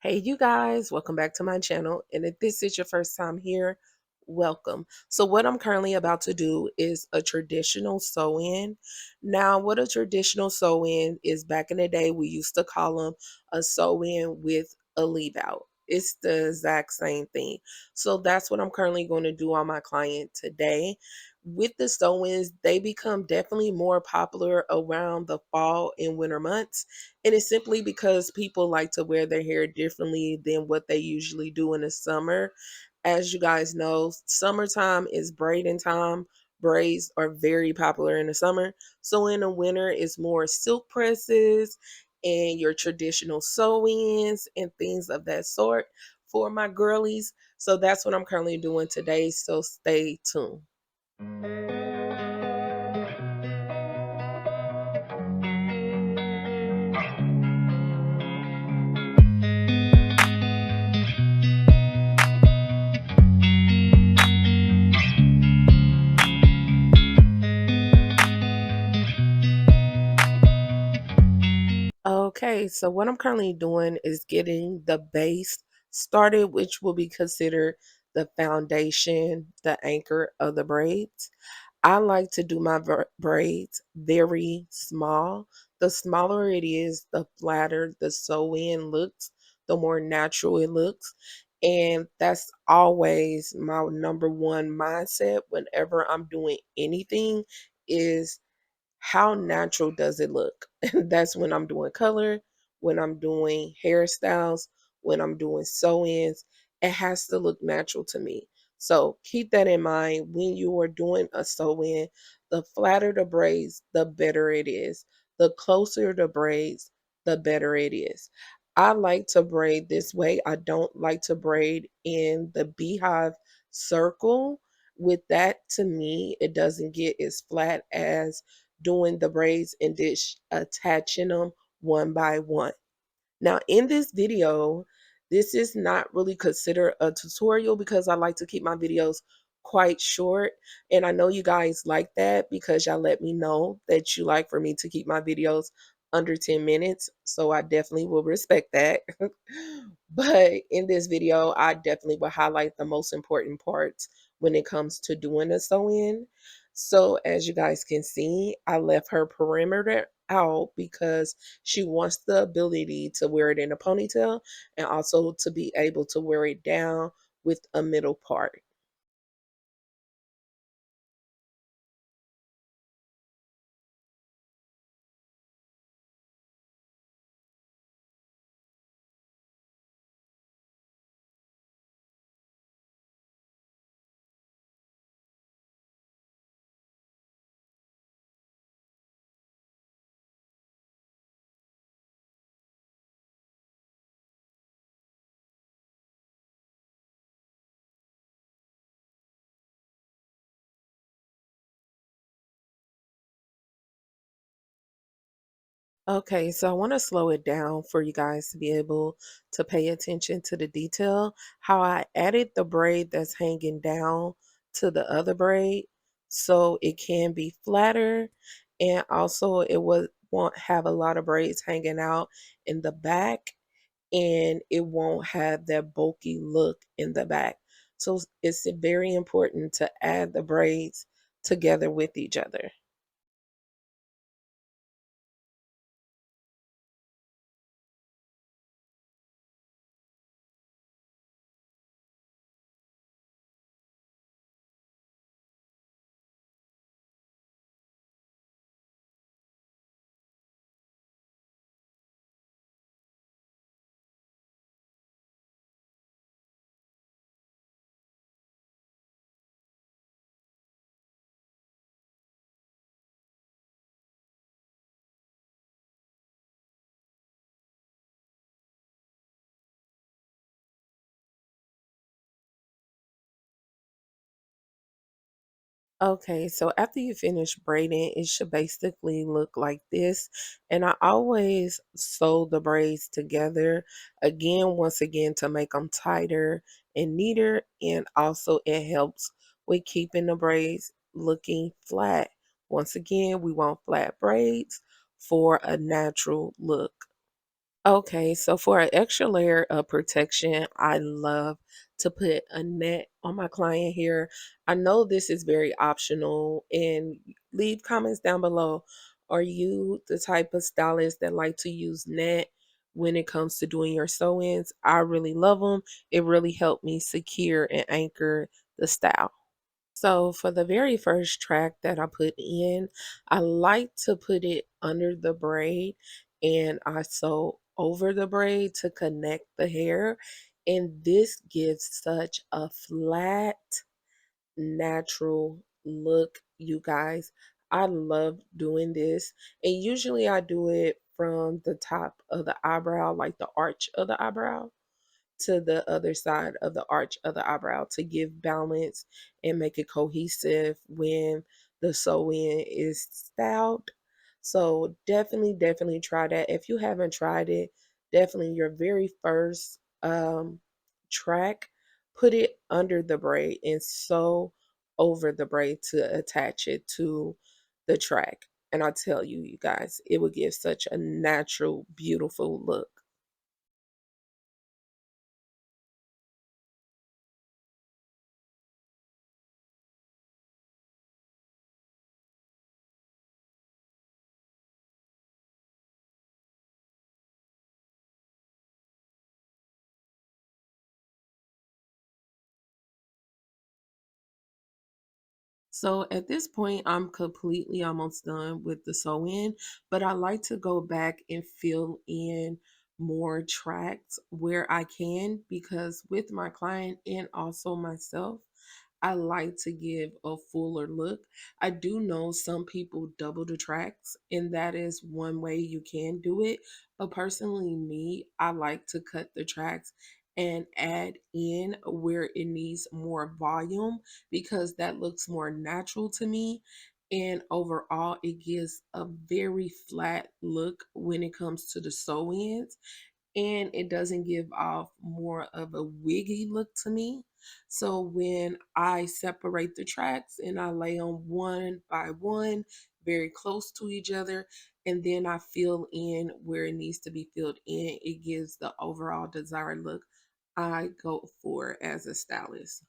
Hey, you guys, welcome back to my channel. And if this is your first time here, welcome. So, what I'm currently about to do is a traditional sew in. Now, what a traditional sew in is back in the day, we used to call them a sew in with a leave out. It's the exact same thing. So, that's what I'm currently going to do on my client today. With the sew ins, they become definitely more popular around the fall and winter months, and it's simply because people like to wear their hair differently than what they usually do in the summer. As you guys know, summertime is braiding time. Braids are very popular in the summer. So in the winter, it's more silk presses and your traditional sew-ins and things of that sort for my girlies. So that's what I'm currently doing today. So stay tuned. Okay, so what I'm currently doing is getting the base started, which will be considered the foundation, the anchor of the braids. I like to do my braids very small. The smaller it is, the flatter the sew in looks, the more natural it looks. And that's always my number one mindset whenever I'm doing anything is how natural does it look? And that's when I'm doing color, when I'm doing hairstyles, when I'm doing sew-ins. It has to look natural to me. So keep that in mind when you are doing a sew-in. The flatter the braids, the better it is. The closer the braids, the better it is. I like to braid this way. I don't like to braid in the beehive circle. With that, to me, it doesn't get as flat as doing the braids and dish attaching them one by one. Now, in this video, this is not really considered a tutorial because I like to keep my videos quite short. And I know you guys like that because y'all let me know that you like for me to keep my videos under 10 minutes. So I definitely will respect that. But in this video, I definitely will highlight the most important parts when it comes to doing a sew in. So as you guys can see, I left her perimeter out because she wants the ability to wear it in a ponytail and also to be able to wear it down with a middle part. Okay, so I want to slow it down for you guys to be able to pay attention to the detail. How I added the braid that's hanging down to the other braid so it can be flatter, and also won't have a lot of braids hanging out in the back, and it won't have that bulky look in the back. So it's very important to add the braids together with each other. Okay, so after you finish braiding, it should basically look like this. And I always sew the braids together again, once again, to make them tighter and neater. And also, it helps with keeping the braids looking flat. Once again, we want flat braids for a natural look. Okay, so for an extra layer of protection, I love to put a net on my client hair. I know this is very optional, and leave comments down below. Are you the type of stylist that like to use net when it comes to doing your sew-ins? I really love them. It really helped me secure and anchor the style. So for the very first track that I put in, I like to put it under the braid and I sew over the braid to connect the hair. And this gives such a flat, natural look, you guys. I love doing this. And usually I do it from the top of the eyebrow, like the arch of the eyebrow to the other side of the arch of the eyebrow to give balance and make it cohesive when the sew-in is styled. So definitely try that. If you haven't tried it, definitely your very first track, put it under the braid and sew over the braid to attach it to the track. And I tell you, you guys, it will give such a natural, beautiful look. So at this point, I'm completely almost done with the sew in, but I like to go back and fill in more tracks where I can because with my client and also myself, I like to give a fuller look. I do know some people double the tracks, and that is one way you can do it. But personally, me, I like to cut the tracks and add in where it needs more volume because that looks more natural to me. And overall, it gives a very flat look when it comes to the sew ins, and it doesn't give off more of a wiggy look to me. So when I separate the tracks and I lay on one by one, very close to each other, and then I fill in where it needs to be filled in, it gives the overall desired look I go for as a stylist.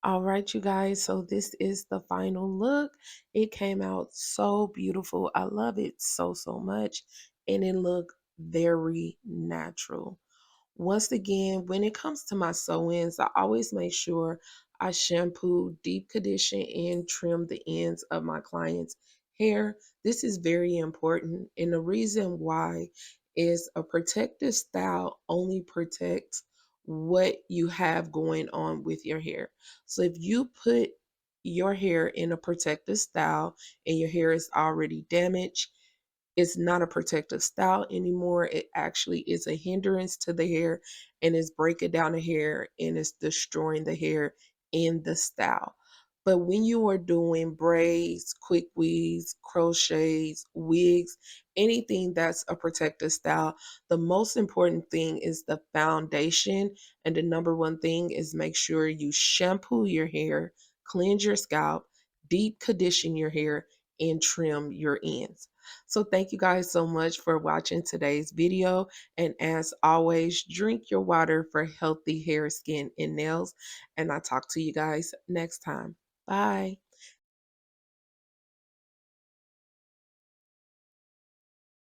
All right, you guys. So this is the final look. It came out so beautiful. I love it so much. And it looked very natural. Once again, when it comes to my sew-ins, I always make sure I shampoo, deep condition, and trim the ends of my clients' hair. This is very important. And the reason why is a protective style only protects what you have going on with your hair. So if you put your hair in a protective style and your hair is already damaged, it's not a protective style anymore. It actually is a hindrance to the hair and is breaking down the hair and it's destroying the hair in the style. But when you are doing braids, quick weaves, crochets, wigs, anything that's a protective style, the most important thing is the foundation. And the number one thing is make sure you shampoo your hair, cleanse your scalp, deep condition your hair, and trim your ends. So thank you guys so much for watching today's video. And as always, drink your water for healthy hair, skin, and nails. And I'll talk to you guys next time. Bye.